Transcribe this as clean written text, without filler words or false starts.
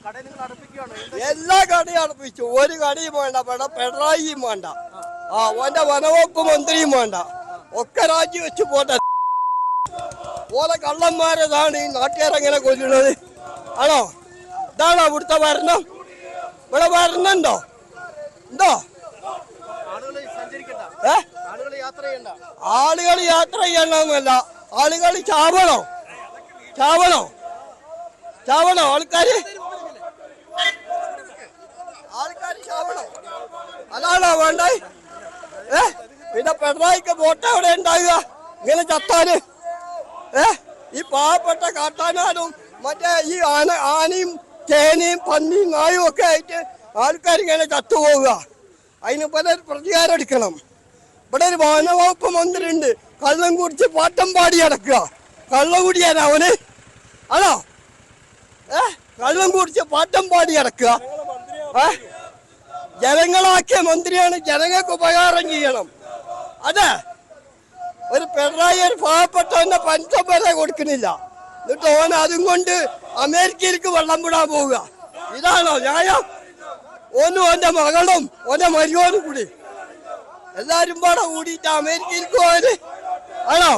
എല്ലാ കടയും അടപ്പിച്ചു. ഒരു കടയും വേണ്ട, പിണറായിയും വേണ്ട, ഓന്റെ വനവകുപ്പ് മന്ത്രിയും വേണ്ട, ഒക്കെ രാജിവെച്ച് പോട്ടെ. ഓലെ കള്ളന്മാരതാണ് ഈ നാട്ടുകാരെങ്ങനെ കൊല്ലുന്നത്. ആണോ? ഇതാണോ ഇവിടുത്തെ ഭരണം? ഇവിടെ ഭരണുണ്ടോ? ഉണ്ടോ? ആളുകൾ യാത്ര ചെയ്യണമെന്നല്ല, ആളുകൾ ചാവണോ? ചാവണോ? ചാവണോ? ആൾക്കാര് ചാവണോ? അതാണോ വേണ്ട? പിന്നെ പിണറായിക്ക് വോട്ട് എവിടെ ഉണ്ടാകുക ഇങ്ങനെ ചത്താല്? ഈ പാവപ്പെട്ട കാട്ടാനാലും മറ്റേ ഈ ആനയും ചേനയും പന്നിയും നായും ഒക്കെ ആയിട്ട് ആൾക്കാരിങ്ങനെ ചത്തുപോവുക. അതിന് പോലെ ഒരു പ്രതികാരം എടുക്കണം. ഇവിടെ ഒരു വനവകുപ്പ് മന്ത്രി ഉണ്ട്, കള്ളം കുടിച്ച് പാട്ടം പാടി അടക്കുക. കള്ളം കുടിയാൻ അവന് ആണോ? കള്ളം കുടിച്ച് പാട്ടം പാടി അടക്കുക. ജനങ്ങളാക്കിയ മന്ത്രിയാണ്, ജനങ്ങൾക്ക് ഉപകാരം ചെയ്യണം. അതെ, ഒരു പിണറായി ഒരു പാവപ്പെട്ടവന്റെ പെൻഷൻ വരെ കൊടുക്കുന്നില്ല, എന്നിട്ട് ഓൻ അതും കൊണ്ട് അമേരിക്കയിലേക്ക് വെള്ളം വിടാൻ പോവുക. ഇതാണോ ന്യായം? ഓനും ഓന്റെ മകളും ഓന്റെ മരുവോനും കൂടി എല്ലാരും പാടെ കൂടിയിട്ട് അമേരിക്കയിലേക്ക് പോയത് ആണോ?